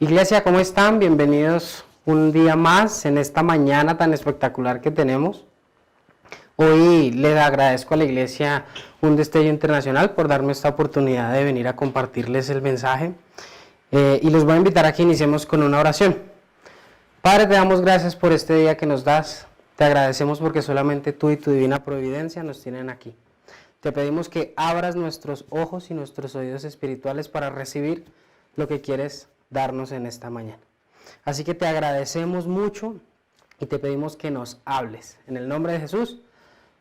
Iglesia, ¿cómo están? Bienvenidos un día más en esta mañana tan espectacular que tenemos. Hoy les agradezco a la Iglesia Un Destello Internacional por darme esta oportunidad de venir a compartirles el mensaje. Y los voy a invitar a que iniciemos con una oración. Padre, te damos gracias por este día que nos das. Te agradecemos porque solamente tú y tu divina providencia nos tienen aquí. Te pedimos que abras nuestros ojos y nuestros oídos espirituales para recibir lo que quieres darnos en esta mañana. Así que te agradecemos mucho y te pedimos que nos hables. En el nombre de Jesús,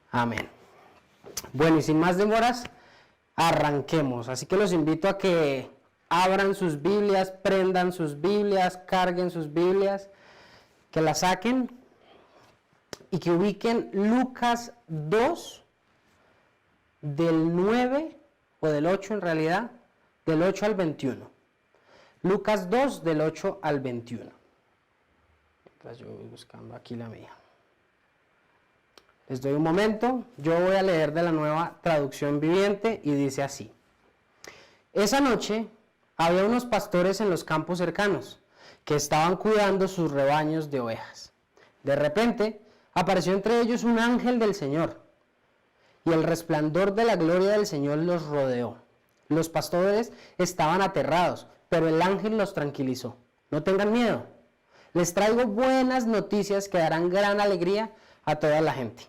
amén. Bueno, y sin más demoras, arranquemos. Así que los invito a que abran sus Biblias, prendan sus Biblias, carguen sus Biblias, que las saquen y que ubiquen Lucas 2, del 9, o del 8 en realidad, del 8 al 21. Lucas 2, del 8 al 21. Mientras yo voy buscando aquí la mía. Les doy un momento. Yo voy a leer de la Nueva Traducción Viviente y dice así. Esa noche había unos pastores en los campos cercanos que estaban cuidando sus rebaños de ovejas. De repente apareció entre ellos un ángel del Señor y el resplandor de la gloria del Señor los rodeó. Los pastores estaban aterrados, pero el ángel los tranquilizó. No tengan miedo. Les traigo buenas noticias que darán gran alegría a toda la gente.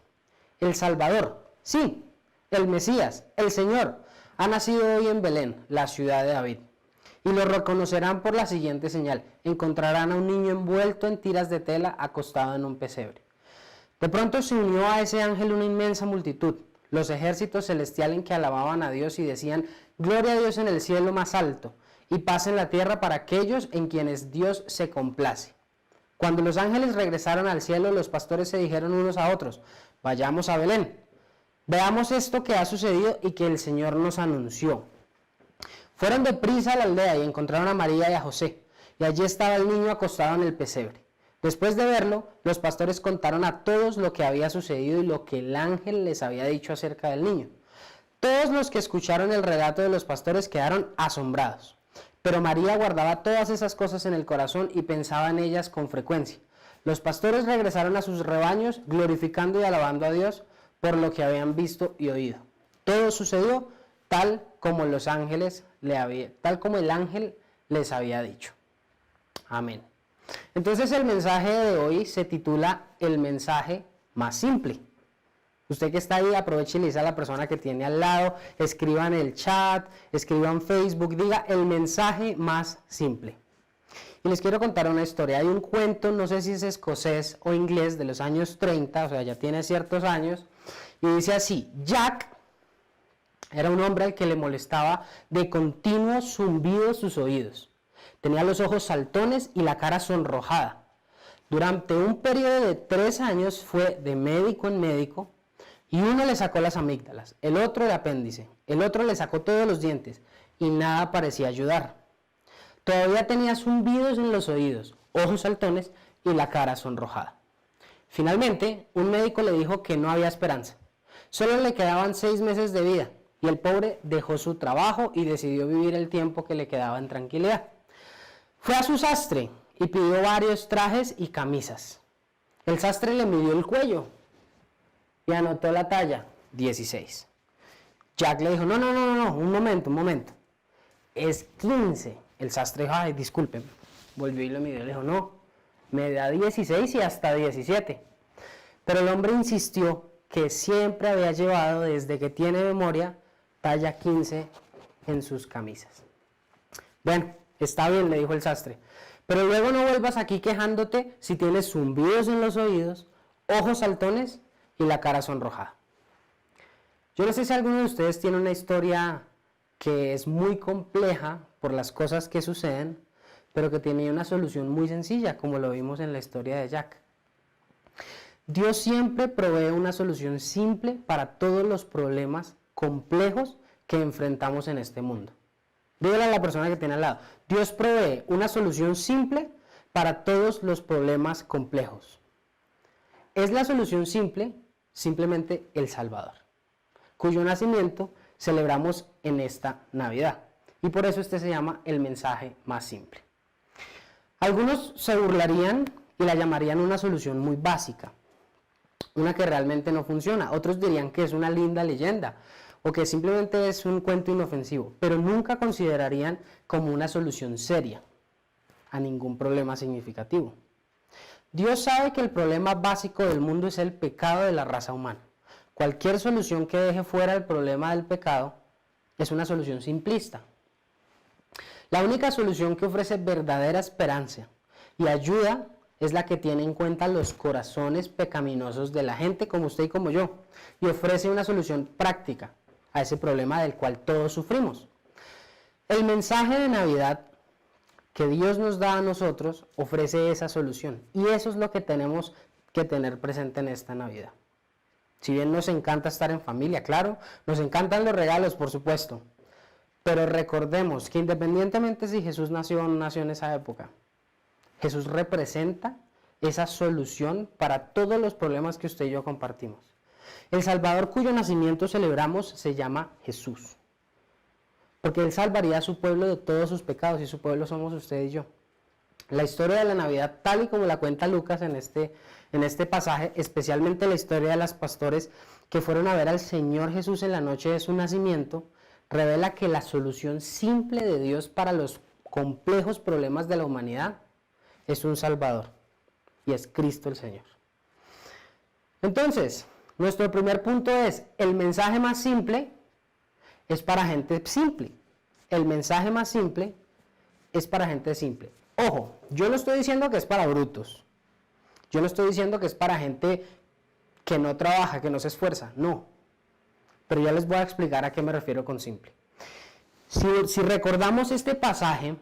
El Salvador, sí, el Mesías, el Señor, ha nacido hoy en Belén, la ciudad de David. Y lo reconocerán por la siguiente señal. Encontrarán a un niño envuelto en tiras de tela acostado en un pesebre. De pronto se unió a ese ángel una inmensa multitud, los ejércitos celestiales que alababan a Dios y decían, gloria a Dios en el cielo más alto, y paz en la tierra para aquellos en quienes Dios se complace. Cuando los ángeles regresaron al cielo, los pastores se dijeron unos a otros, vayamos a Belén, veamos esto que ha sucedido y que el Señor nos anunció. Fueron deprisa a la aldea y encontraron a María y a José, y allí estaba el niño acostado en el pesebre. Después de verlo, los pastores contaron a todos lo que había sucedido y lo que el ángel les había dicho acerca del niño. Todos los que escucharon el relato de los pastores quedaron asombrados. Pero María guardaba todas esas cosas en el corazón y pensaba en ellas con frecuencia. Los pastores regresaron a sus rebaños, glorificando y alabando a Dios por lo que habían visto y oído. Todo sucedió tal como el ángel les había dicho. Amén. Entonces el mensaje de hoy se titula El mensaje más simple. Usted que está ahí, aproveche y le dice a la persona que tiene al lado, escriba en el chat, escriba en Facebook, diga el mensaje más simple. Y les quiero contar una historia. Hay un cuento, no sé si es escocés o inglés, de los años 30, o sea, ya tiene ciertos años, y dice así, Jack era un hombre al que le molestaba de continuo zumbido sus oídos. Tenía los ojos saltones y la cara sonrojada. Durante un periodo de 3 años fue de médico en médico, y uno le sacó las amígdalas, el otro el apéndice, el otro le sacó todos los dientes y nada parecía ayudar. Todavía tenía zumbidos en los oídos, ojos saltones y la cara sonrojada. Finalmente, un médico le dijo que no había esperanza. Solo le quedaban 6 meses de vida y el pobre dejó su trabajo y decidió vivir el tiempo que le quedaba en tranquilidad. Fue a su sastre y pidió varios trajes y camisas. El sastre le midió el cuello y anotó la talla 16. Jack le dijo, no, un momento. Es 15. El sastre dijo, ay, disculpen. Volvió y lo midió. Le dijo, no, me da 16 y hasta 17. Pero el hombre insistió que siempre había llevado, desde que tiene memoria, talla 15 en sus camisas. Bueno, está bien, le dijo el sastre. Pero luego no vuelvas aquí quejándote si tienes zumbidos en los oídos, ojos saltones y la cara sonrojada. Yo no sé si alguno de ustedes tiene una historia que es muy compleja por las cosas que suceden, pero que tiene una solución muy sencilla, como lo vimos en la historia de Jack. Dios siempre provee una solución simple para todos los problemas complejos que enfrentamos en este mundo. Dígale a la persona que tiene al lado, Dios provee una solución simple para todos los problemas complejos. Es la solución simple, simplemente el Salvador, cuyo nacimiento celebramos en esta Navidad. Y por eso este se llama el mensaje más simple. Algunos se burlarían y la llamarían una solución muy básica, una que realmente no funciona. Otros dirían que es una linda leyenda o que simplemente es un cuento inofensivo, pero nunca considerarían como una solución seria a ningún problema significativo. Dios sabe que el problema básico del mundo es el pecado de la raza humana. Cualquier solución que deje fuera el problema del pecado es una solución simplista. La única solución que ofrece verdadera esperanza y ayuda es la que tiene en cuenta los corazones pecaminosos de la gente como usted y como yo, y ofrece una solución práctica a ese problema del cual todos sufrimos. El mensaje de Navidad que Dios nos da a nosotros ofrece esa solución, y eso es lo que tenemos que tener presente en esta Navidad. Si bien nos encanta estar en familia, claro, nos encantan los regalos, por supuesto, pero recordemos que independientemente si Jesús nació o no nació en esa época, Jesús representa esa solución para todos los problemas que usted y yo compartimos. El Salvador cuyo nacimiento celebramos se llama Jesús, porque Él salvaría a su pueblo de todos sus pecados, y su pueblo somos usted y yo. La historia de la Navidad, tal y como la cuenta Lucas en este pasaje, especialmente la historia de los pastores que fueron a ver al Señor Jesús en la noche de su nacimiento, revela que la solución simple de Dios para los complejos problemas de la humanidad es un Salvador, y es Cristo el Señor. Entonces, nuestro primer punto es, el mensaje más simple es para gente simple. El mensaje más simple es para gente simple. Ojo, yo no estoy diciendo que es para brutos. Yo no estoy diciendo que es para gente que no trabaja, que no se esfuerza. No. Pero ya les voy a explicar a qué me refiero con simple. Si recordamos este pasaje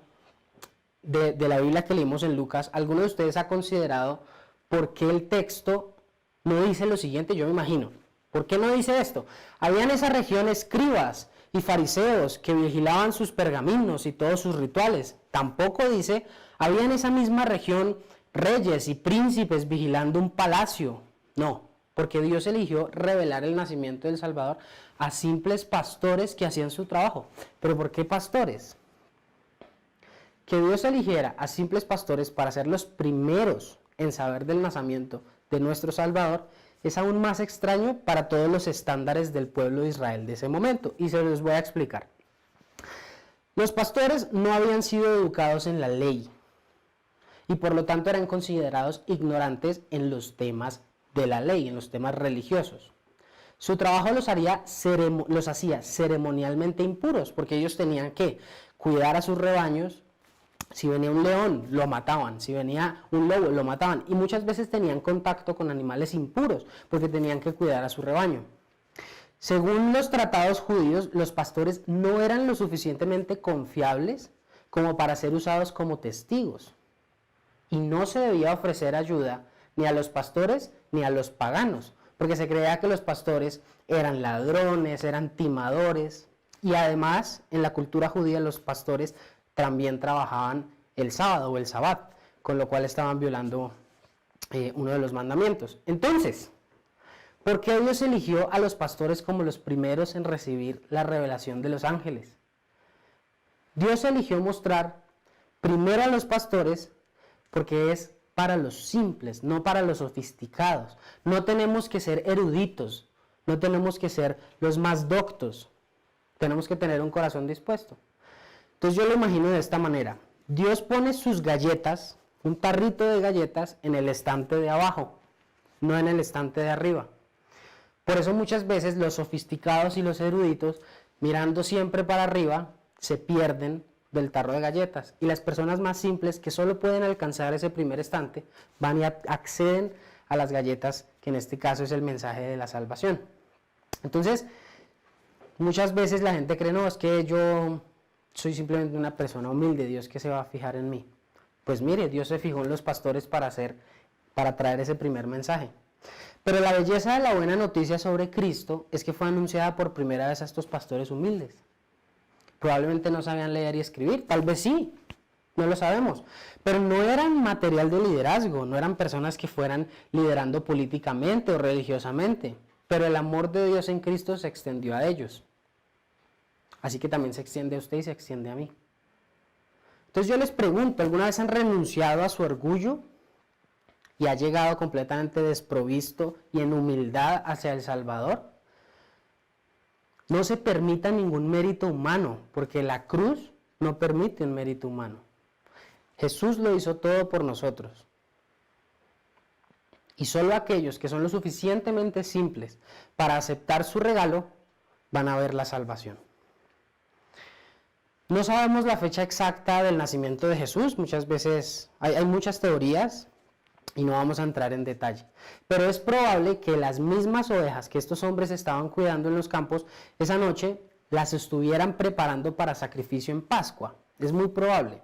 de la Biblia que leímos en Lucas, ¿alguno de ustedes ha considerado por qué el texto no dice lo siguiente? Yo me imagino. ¿Por qué no dice esto? Había en esa región escribas y fariseos que vigilaban sus pergaminos y todos sus rituales. Tampoco dice, había en esa misma región reyes y príncipes vigilando un palacio. No, porque Dios eligió revelar el nacimiento del Salvador a simples pastores que hacían su trabajo. ¿Pero por qué pastores? Que Dios eligiera a simples pastores para ser los primeros en saber del nacimiento de nuestro Salvador es aún más extraño para todos los estándares del pueblo de Israel de ese momento, y se los voy a explicar. Los pastores no habían sido educados en la ley y por lo tanto eran considerados ignorantes en los temas de la ley, en los temas religiosos. Su trabajo los hacía ceremonialmente impuros, porque ellos tenían que cuidar a sus rebaños. Si venía un león, lo mataban. Si venía un lobo, lo mataban. Y muchas veces tenían contacto con animales impuros, porque tenían que cuidar a su rebaño. Según los tratados judíos, los pastores no eran lo suficientemente confiables como para ser usados como testigos. Y no se debía ofrecer ayuda ni a los pastores ni a los paganos, porque se creía que los pastores eran ladrones, eran timadores. Y además, en la cultura judía, los pastores también trabajaban el sábado o el sabbat, con lo cual estaban violando uno de los mandamientos. Entonces, ¿por qué Dios eligió a los pastores como los primeros en recibir la revelación de los ángeles? Dios eligió mostrar primero a los pastores porque es para los simples, no para los sofisticados. No tenemos que ser eruditos, no tenemos que ser los más doctos, tenemos que tener un corazón dispuesto. Entonces yo lo imagino de esta manera. Dios pone sus galletas, un tarrito de galletas, en el estante de abajo, no en el estante de arriba. Por eso muchas veces los sofisticados y los eruditos, mirando siempre para arriba, se pierden del tarro de galletas. Y las personas más simples, que solo pueden alcanzar ese primer estante, van y acceden a las galletas, que en este caso es el mensaje de la salvación. Entonces, muchas veces la gente cree, no, es que yo soy simplemente una persona humilde, Dios que se va a fijar en mí. Pues mire, Dios se fijó en los pastores para traer ese primer mensaje. Pero la belleza de la buena noticia sobre Cristo es que fue anunciada por primera vez a estos pastores humildes. Probablemente no sabían leer y escribir, tal vez sí, no lo sabemos. Pero no eran material de liderazgo, no eran personas que fueran liderando políticamente o religiosamente. Pero el amor de Dios en Cristo se extendió a ellos. Así que también se extiende a usted y se extiende a mí. Entonces yo les pregunto, ¿alguna vez han renunciado a su orgullo y ha llegado completamente desprovisto y en humildad hacia el Salvador? No se permita ningún mérito humano, porque la cruz no permite un mérito humano. Jesús lo hizo todo por nosotros. Y solo aquellos que son lo suficientemente simples para aceptar su regalo van a ver la salvación. No sabemos la fecha exacta del nacimiento de Jesús, muchas veces hay muchas teorías y no vamos a entrar en detalle. Pero es probable que las mismas ovejas que estos hombres estaban cuidando en los campos esa noche las estuvieran preparando para sacrificio en Pascua. Es muy probable.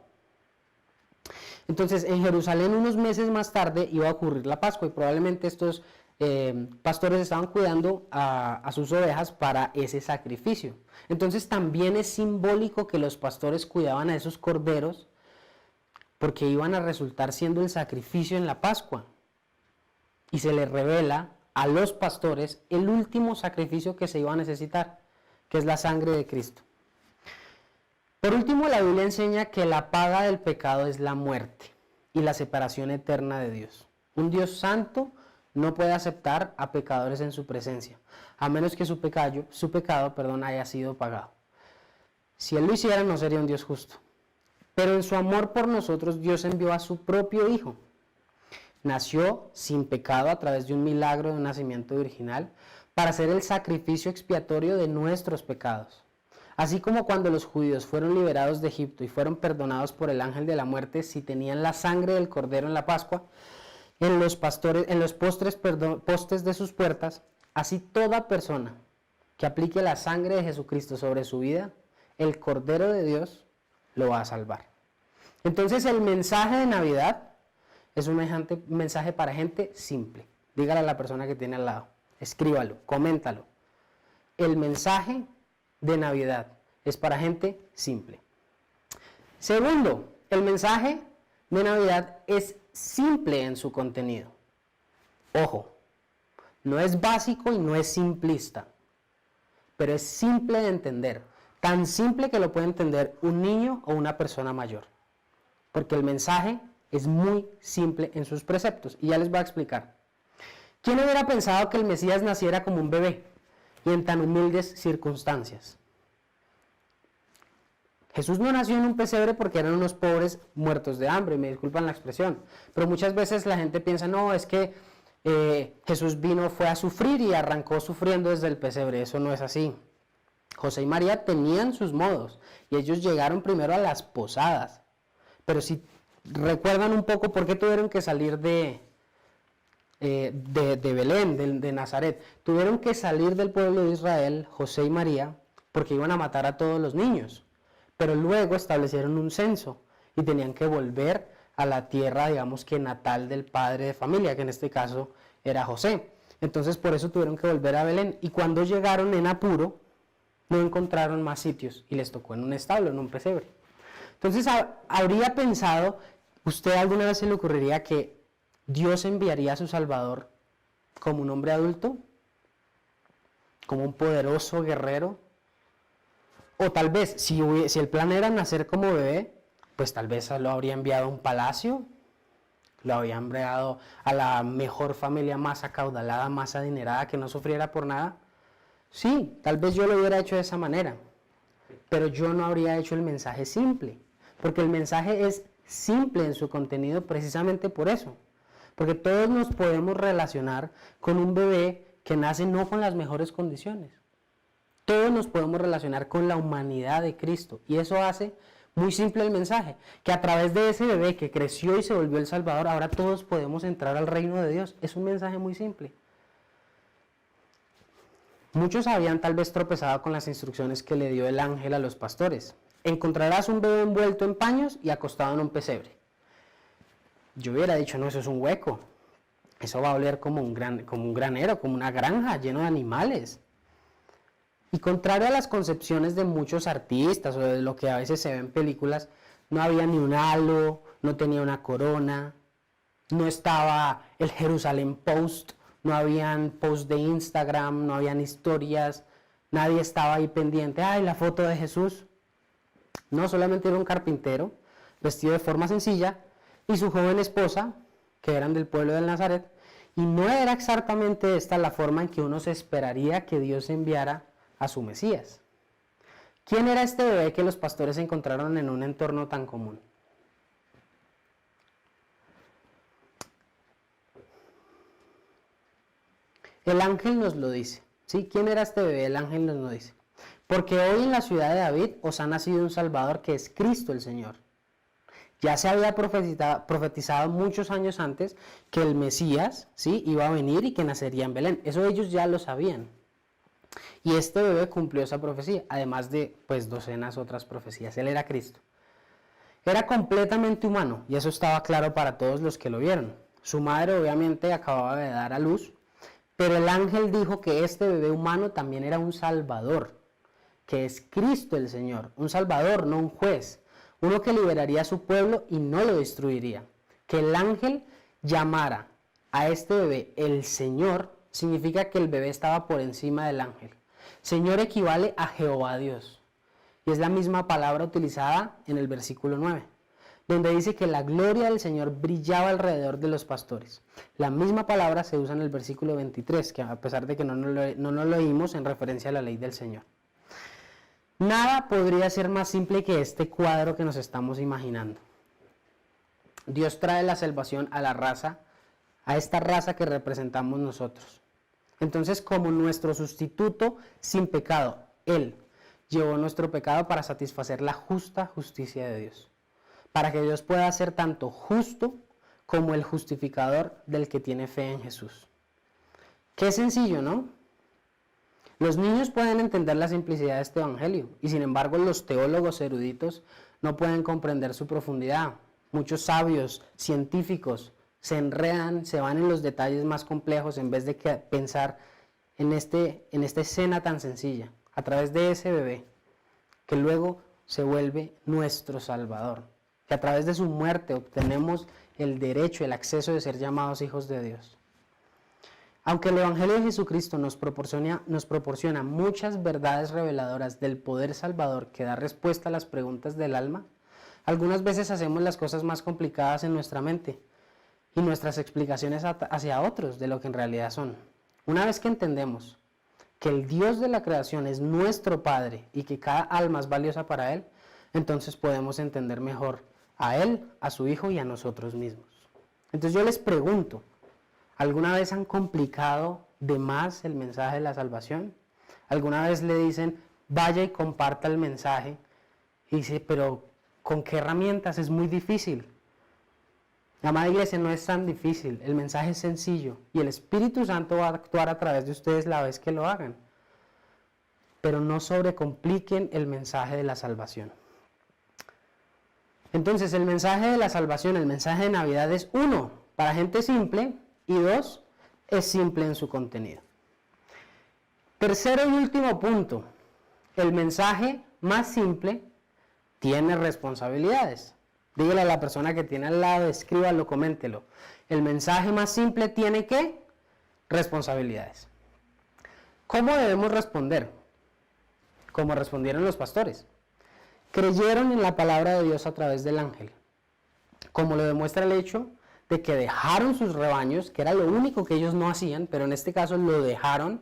Entonces, en Jerusalén unos meses más tarde iba a ocurrir la Pascua y probablemente estos pastores estaban cuidando a sus ovejas para ese sacrificio. Entonces, también es simbólico que los pastores cuidaban a esos corderos porque iban a resultar siendo el sacrificio en la Pascua. Y se les revela a los pastores el último sacrificio que se iba a necesitar, que es la sangre de Cristo. Por último, la Biblia enseña que la paga del pecado es la muerte y la separación eterna de Dios. Un Dios santo no puede aceptar a pecadores en su presencia, a menos que su pecado haya sido pagado. Si Él lo hiciera, no sería un Dios justo. Pero en su amor por nosotros, Dios envió a su propio Hijo. Nació sin pecado a través de un milagro de un nacimiento virginal para ser el sacrificio expiatorio de nuestros pecados. Así como cuando los judíos fueron liberados de Egipto y fueron perdonados por el ángel de la muerte si tenían la sangre del cordero en la Pascua, en los postes de sus puertas, así toda persona que aplique la sangre de Jesucristo sobre su vida, el Cordero de Dios lo va a salvar. Entonces el mensaje de Navidad es un mensaje para gente simple. Dígale a la persona que tiene al lado, escríbalo, coméntalo. El mensaje de Navidad es para gente simple. Segundo, el mensaje de Navidad es simple en su contenido. Ojo, no es básico y no es simplista, pero es simple de entender. Tan simple que lo puede entender un niño o una persona mayor. Porque el mensaje es muy simple en sus preceptos. Y ya les voy a explicar. ¿Quién hubiera pensado que el Mesías naciera como un bebé y en tan humildes circunstancias? Jesús no nació en un pesebre porque eran unos pobres muertos de hambre, me disculpan la expresión. Pero muchas veces la gente piensa, no, es que Jesús fue a sufrir y arrancó sufriendo desde el pesebre. Eso no es así. José y María tenían sus modos y ellos llegaron primero a las posadas. Pero si recuerdan un poco por qué tuvieron que salir de Belén, de Nazaret, tuvieron que salir del pueblo de Israel, José y María, porque iban a matar a todos los niños. Pero luego establecieron un censo y tenían que volver a la tierra, digamos que natal del padre de familia, que en este caso era José. Entonces por eso tuvieron que volver a Belén. Y cuando llegaron en apuro, no encontraron más sitios y les tocó en un establo, en un pesebre. Entonces, ¿habría pensado, usted alguna vez se le ocurriría que Dios enviaría a su Salvador como un hombre adulto? ¿Como un poderoso guerrero? O tal vez, si el plan era nacer como bebé, pues tal vez lo habría enviado a un palacio, lo habría enviado a la mejor familia más acaudalada, más adinerada, que no sufriera por nada. Sí, tal vez yo lo hubiera hecho de esa manera, pero yo no habría hecho el mensaje simple, porque el mensaje es simple en su contenido precisamente por eso, porque todos nos podemos relacionar con un bebé que nace no con las mejores condiciones. Todos nos podemos relacionar con la humanidad de Cristo y eso hace muy simple el mensaje, que a través de ese bebé que creció y se volvió el Salvador, ahora todos podemos entrar al reino de Dios. Es un mensaje muy simple. Muchos habían tal vez tropezado con las instrucciones que le dio el ángel a los pastores. Encontrarás un bebé envuelto en paños y acostado en un pesebre. Yo hubiera dicho, no, eso es un hueco. Eso va a oler como un granero, como una granja lleno de animales. Y contrario a las concepciones de muchos artistas o de lo que a veces se ve en películas, no había ni un halo, no tenía una corona, no estaba el Jerusalén Post, no habían posts de Instagram, no habían historias, nadie estaba ahí pendiente, ¡ay, la foto de Jesús! No, solamente era un carpintero, vestido de forma sencilla, y su joven esposa, que eran del pueblo de Nazaret, y no era exactamente esta la forma en que uno se esperaría que Dios enviara a su Mesías. ¿Quién era este bebé que los pastores encontraron en un entorno tan común? El ángel nos lo dice, ¿sí? ¿Quién era este bebé? El ángel nos lo dice. Porque hoy en la ciudad de David os ha nacido un Salvador que es Cristo el Señor. Ya se había profetizado muchos años antes que el Mesías, ¿sí?, iba a venir y que nacería en Belén. Eso ellos ya lo sabían. Y este bebé cumplió esa profecía, además de pues docenas otras profecías. Él era Cristo. Era completamente humano, y eso estaba claro para todos los que lo vieron. Su madre obviamente acababa de dar a luz, pero el ángel dijo que este bebé humano también era un Salvador, que es Cristo el Señor, un Salvador, no un juez, uno que liberaría a su pueblo y no lo destruiría. Que el ángel llamara a este bebé el Señor significa que el bebé estaba por encima del ángel. Señor equivale a Jehová Dios, y es la misma palabra utilizada en el versículo 9, donde dice que la gloria del Señor brillaba alrededor de los pastores. La misma palabra se usa en el versículo 23, que a pesar de que no nos lo leímos en referencia a la ley del Señor. Nada podría ser más simple que este cuadro que nos estamos imaginando. Dios trae la salvación a la raza, a esta raza que representamos nosotros. Entonces, como nuestro sustituto sin pecado, Él llevó nuestro pecado para satisfacer la justa justicia de Dios, para que Dios pueda ser tanto justo como el justificador del que tiene fe en Jesús. Qué sencillo, ¿no? Los niños pueden entender la simplicidad de este evangelio, y sin embargo los teólogos eruditos no pueden comprender su profundidad. Muchos sabios, científicos, se enredan, se van en los detalles más complejos en vez de pensar en esta escena tan sencilla, a través de ese bebé, que luego se vuelve nuestro Salvador, que a través de su muerte obtenemos el derecho, el acceso de ser llamados hijos de Dios. Aunque el Evangelio de Jesucristo nos proporciona muchas verdades reveladoras del poder salvador que da respuesta a las preguntas del alma, algunas veces hacemos las cosas más complicadas en nuestra mente y nuestras explicaciones hacia otros de lo que en realidad son. Una vez que entendemos que el Dios de la creación es nuestro Padre y que cada alma es valiosa para Él, entonces podemos entender mejor a Él, a su Hijo y a nosotros mismos. Entonces yo les pregunto, ¿alguna vez han complicado de más el mensaje de la salvación? ¿Alguna vez le dicen, vaya y comparta el mensaje? Y dice, pero ¿con qué herramientas? Es muy difícil. La amada iglesia, no es tan difícil, el mensaje es sencillo y el Espíritu Santo va a actuar a través de ustedes la vez que lo hagan. Pero no sobrecompliquen el mensaje de la salvación. Entonces, el mensaje de la salvación, el mensaje de Navidad es 1, para gente simple, y 2, es simple en su contenido. Tercero y último punto, el mensaje más simple tiene responsabilidades. Dígale a la persona que tiene al lado, escríbalo, coméntelo. El mensaje más simple tiene ¿qué? Responsabilidades. ¿Cómo debemos responder? Como respondieron los pastores. Creyeron en la palabra de Dios a través del ángel, como lo demuestra el hecho de que dejaron sus rebaños, que era lo único que ellos no hacían, pero en este caso lo dejaron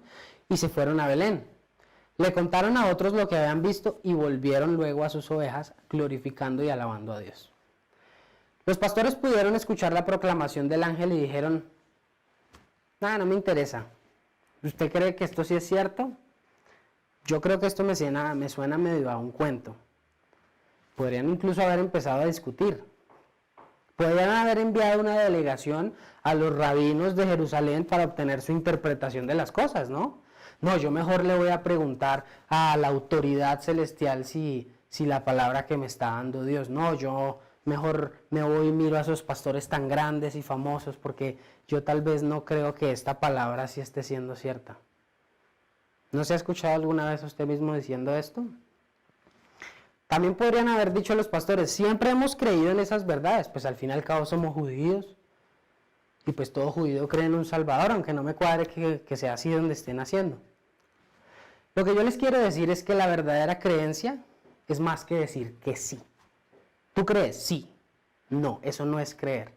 y se fueron a Belén. Le contaron a otros lo que habían visto y volvieron luego a sus ovejas, glorificando y alabando a Dios. Los pastores pudieron escuchar la proclamación del ángel y dijeron, nada, no me interesa. ¿Usted cree que esto sí es cierto? Yo creo que esto me suena medio a un cuento. Podrían incluso haber empezado a discutir. Podrían haber enviado una delegación a los rabinos de Jerusalén para obtener su interpretación de las cosas, ¿no? No, yo mejor le voy a preguntar a la autoridad celestial si la palabra que me está dando Dios. No, yo mejor me voy y miro a esos pastores tan grandes y famosos porque yo tal vez no creo que esta palabra sí esté siendo cierta. ¿No se ha escuchado alguna vez a usted mismo diciendo esto? También podrían haber dicho los pastores, siempre hemos creído en esas verdades, pues al fin y al cabo somos judíos, y pues todo judío cree en un Salvador, aunque no me cuadre que sea así donde estén haciendo. Lo que yo les quiero decir es que la verdadera creencia es más que decir que sí. ¿Tú crees? Sí. No, eso no es creer.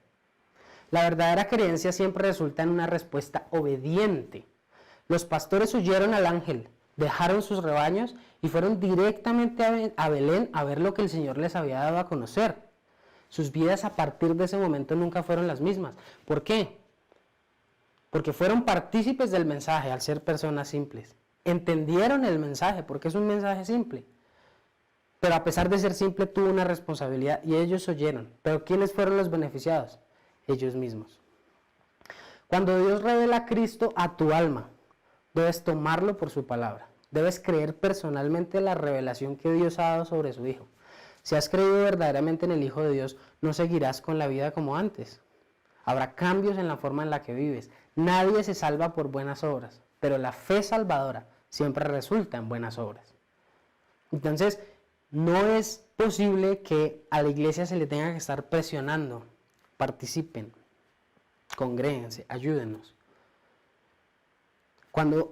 La verdadera creencia siempre resulta en una respuesta obediente. Los pastores huyeron al ángel, dejaron sus rebaños y fueron directamente a Belén a ver lo que el Señor les había dado a conocer. Sus vidas a partir de ese momento nunca fueron las mismas. ¿Por qué? Porque fueron partícipes del mensaje al ser personas simples. Entendieron el mensaje porque es un mensaje simple. Pero a pesar de ser simple tuvo una responsabilidad y ellos oyeron. ¿Pero quiénes fueron los beneficiados? Ellos mismos. Cuando Dios revela a Cristo a tu alma, debes tomarlo por su palabra. Debes creer personalmente la revelación que Dios ha dado sobre su Hijo. Si has creído verdaderamente en el Hijo de Dios, no seguirás con la vida como antes. Habrá cambios en la forma en la que vives. Nadie se salva por buenas obras, pero la fe salvadora siempre resulta en buenas obras. Entonces, no es posible que a la iglesia se le tenga que estar presionando. Participen, congréguense, ayúdenos.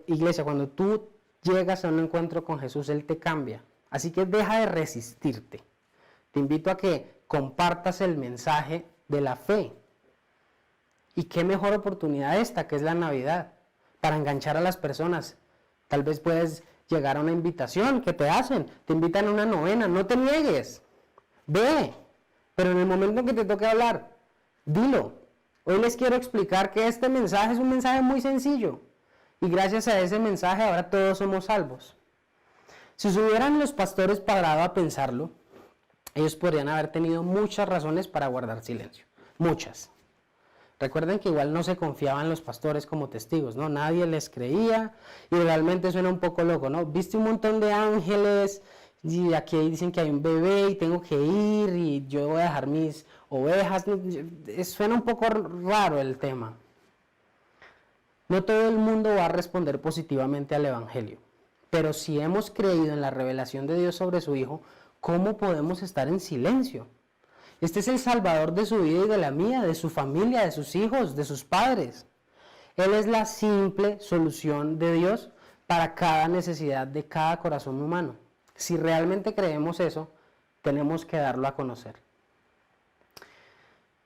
Iglesia, cuando tú llegas a un encuentro con Jesús, Él te cambia. Así que deja de resistirte. Te invito a que compartas el mensaje de la fe. Y qué mejor oportunidad esta, que es la Navidad, para enganchar a las personas. Tal vez puedes llegar a una invitación que te hacen, te invitan a una novena, no te niegues. Ve, pero en el momento en que te toque hablar, dilo. Hoy les quiero explicar que este mensaje es un mensaje muy sencillo. Y gracias a ese mensaje ahora todos somos salvos. Si se hubieran los pastores parado a pensarlo, ellos podrían haber tenido muchas razones para guardar silencio. Muchas. Recuerden que igual no se confiaban los pastores como testigos, ¿no? Nadie les creía y realmente suena un poco loco, ¿no? Viste un montón de ángeles y aquí dicen que hay un bebé y tengo que ir y yo voy a dejar mis ovejas. Suena un poco raro el tema. No todo el mundo va a responder positivamente al Evangelio, pero si hemos creído en la revelación de Dios sobre su Hijo, ¿cómo podemos estar en silencio? Este es el Salvador de su vida y de la mía, de su familia, de sus hijos, de sus padres. Él es la simple solución de Dios para cada necesidad de cada corazón humano. Si realmente creemos eso, tenemos que darlo a conocer.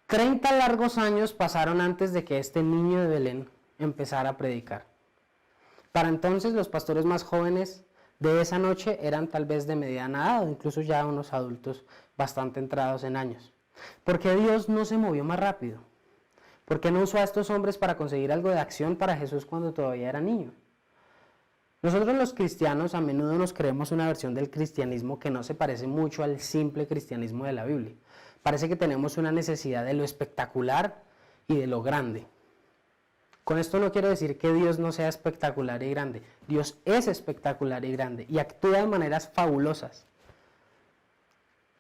30 largos años pasaron antes de que este niño de Belén empezara a predicar. Para entonces los pastores más jóvenes de esa noche eran tal vez de mediana edad o incluso ya unos adultos bastante entrados en años. ¿Por qué Dios no se movió más rápido? ¿Por qué no usó a estos hombres para conseguir algo de acción para Jesús cuando todavía era niño? Nosotros los cristianos a menudo nos creemos una versión del cristianismo que no se parece mucho al simple cristianismo de la Biblia. Parece que tenemos una necesidad de lo espectacular y de lo grande. Con esto no quiero decir que Dios no sea espectacular y grande. Dios es espectacular y grande y actúa de maneras fabulosas.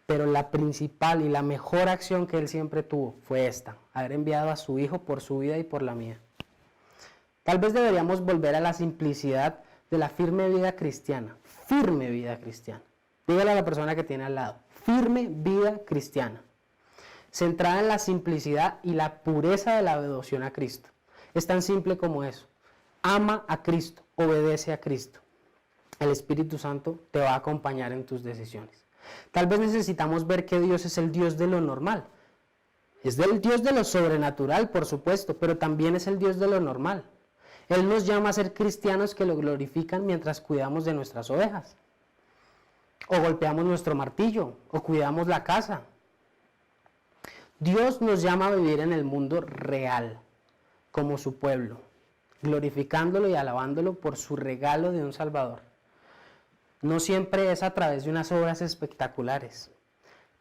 Pero la principal y la mejor acción que Él siempre tuvo fue esta: haber enviado a su Hijo por su vida y por la mía. Tal vez deberíamos volver a la simplicidad de la firme vida cristiana. Firme vida cristiana. Dígale a la persona que tiene al lado. Firme vida cristiana. Centrada en la simplicidad y la pureza de la devoción a Cristo. Es tan simple como eso. Ama a Cristo, obedece a Cristo. El Espíritu Santo te va a acompañar en tus decisiones. Tal vez necesitamos ver que Dios es el Dios de lo normal. Es el Dios de lo sobrenatural, por supuesto, pero también es el Dios de lo normal. Él nos llama a ser cristianos que lo glorifican mientras cuidamos de nuestras ovejas. O golpeamos nuestro martillo, o cuidamos la casa. Dios nos llama a vivir en el mundo real, como su pueblo, glorificándolo y alabándolo por su regalo de un Salvador. No siempre es a través de unas obras espectaculares,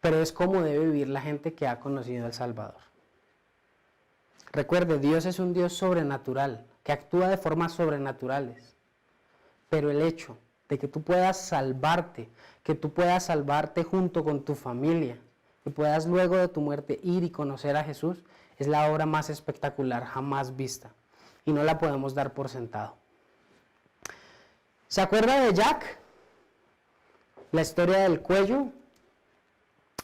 pero es como debe vivir la gente que ha conocido al Salvador. Recuerde, Dios es un Dios sobrenatural, que actúa de formas sobrenaturales, pero el hecho de que tú puedas salvarte, que tú puedas salvarte junto con tu familia, que puedas luego de tu muerte ir y conocer a Jesús, es la obra más espectacular jamás vista y no la podemos dar por sentado. ¿Se acuerda de Jack? La historia del cuello.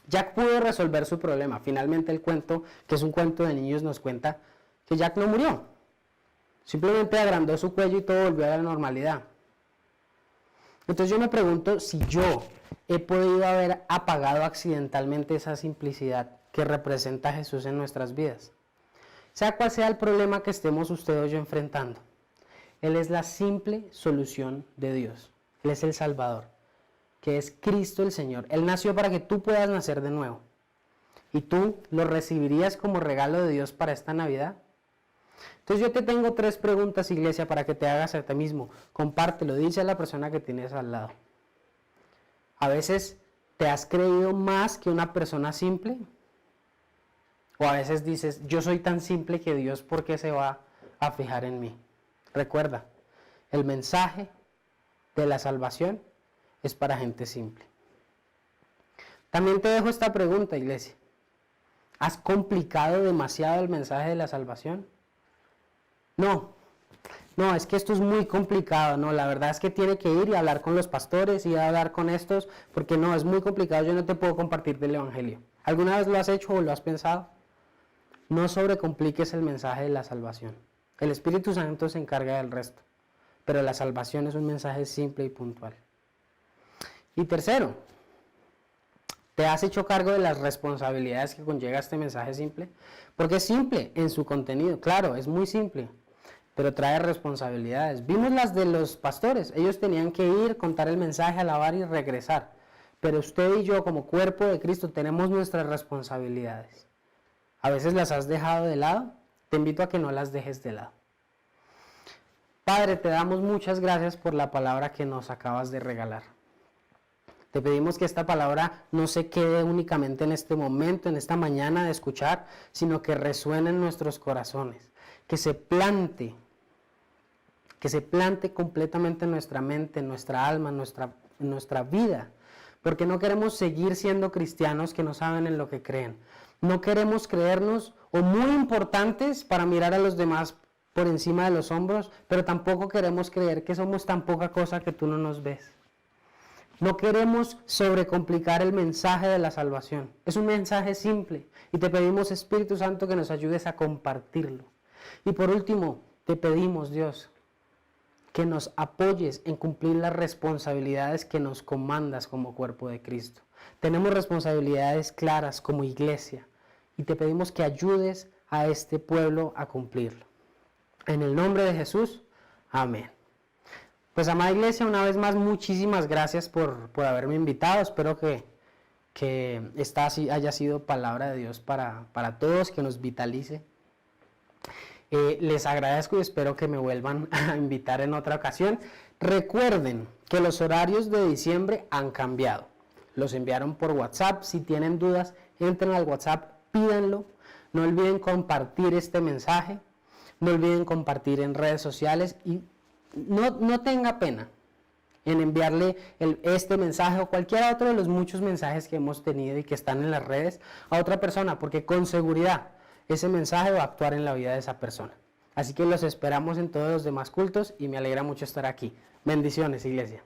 Jack pudo resolver su problema. Finalmente el cuento, que es un cuento de niños, nos cuenta que Jack no murió. Simplemente agrandó su cuello y todo volvió a la normalidad. Entonces yo me pregunto si yo he podido haber apagado accidentalmente esa simplicidad que representa a Jesús en nuestras vidas. Sea cual sea el problema que estemos usted o yo enfrentando, Él es la simple solución de Dios. Él es el Salvador, que es Cristo el Señor. Él nació para que tú puedas nacer de nuevo. ¿Y tú lo recibirías como regalo de Dios para esta Navidad? Entonces yo te tengo 3 preguntas, iglesia, para que te hagas a ti mismo. Compártelo, dice a la persona que tienes al lado. A veces te has creído más que una persona simple. O a veces dices, yo soy tan simple que Dios, ¿por qué se va a fijar en mí? Recuerda, el mensaje de la salvación es para gente simple. También te dejo esta pregunta, iglesia. ¿Has complicado demasiado el mensaje de la salvación? No, es que esto es muy complicado, no, la verdad es que tiene que ir y hablar con los pastores y hablar con estos, porque no, es muy complicado, yo no te puedo compartir del Evangelio. ¿Alguna vez lo has hecho o lo has pensado? No sobrecompliques el mensaje de la salvación. El Espíritu Santo se encarga del resto, pero la salvación es un mensaje simple y puntual. Y tercero, ¿te has hecho cargo de las responsabilidades que conlleva este mensaje simple? Porque es simple en su contenido, claro, es muy simple, pero trae responsabilidades. Vimos las de los pastores, ellos tenían que ir, contar el mensaje, alabar y regresar. Pero usted y yo como cuerpo de Cristo tenemos nuestras responsabilidades. A veces las has dejado de lado, te invito a que no las dejes de lado. Padre, te damos muchas gracias por la palabra que nos acabas de regalar. Te pedimos que esta palabra no se quede únicamente en este momento, en esta mañana de escuchar, sino que resuene en nuestros corazones, que se plante completamente en nuestra mente, en nuestra alma, en nuestra vida, porque no queremos seguir siendo cristianos que no saben en lo que creen. No queremos creernos o muy importantes para mirar a los demás por encima de los hombros, pero tampoco queremos creer que somos tan poca cosa que tú no nos ves. No queremos sobrecomplicar el mensaje de la salvación. Es un mensaje simple y te pedimos, Espíritu Santo, que nos ayudes a compartirlo. Y por último, te pedimos, Dios, que nos apoyes en cumplir las responsabilidades que nos comandas como cuerpo de Cristo. Tenemos responsabilidades claras como iglesia y te pedimos que ayudes a este pueblo a cumplirlo. En el nombre de Jesús, amén. Pues amada iglesia, una vez más muchísimas gracias por haberme invitado. Espero que esta haya sido palabra de Dios para todos, que nos vitalice. Les agradezco y espero que me vuelvan a invitar en otra ocasión. Recuerden que los horarios de diciembre han cambiado. Los enviaron por WhatsApp. Si tienen dudas, entren al WhatsApp, pídanlo. No olviden compartir este mensaje. No olviden compartir en redes sociales y no tenga pena en enviarle este mensaje o cualquier otro de los muchos mensajes que hemos tenido y que están en las redes a otra persona, porque con seguridad ese mensaje va a actuar en la vida de esa persona. Así que los esperamos en todos los demás cultos y me alegra mucho estar aquí. Bendiciones, iglesia.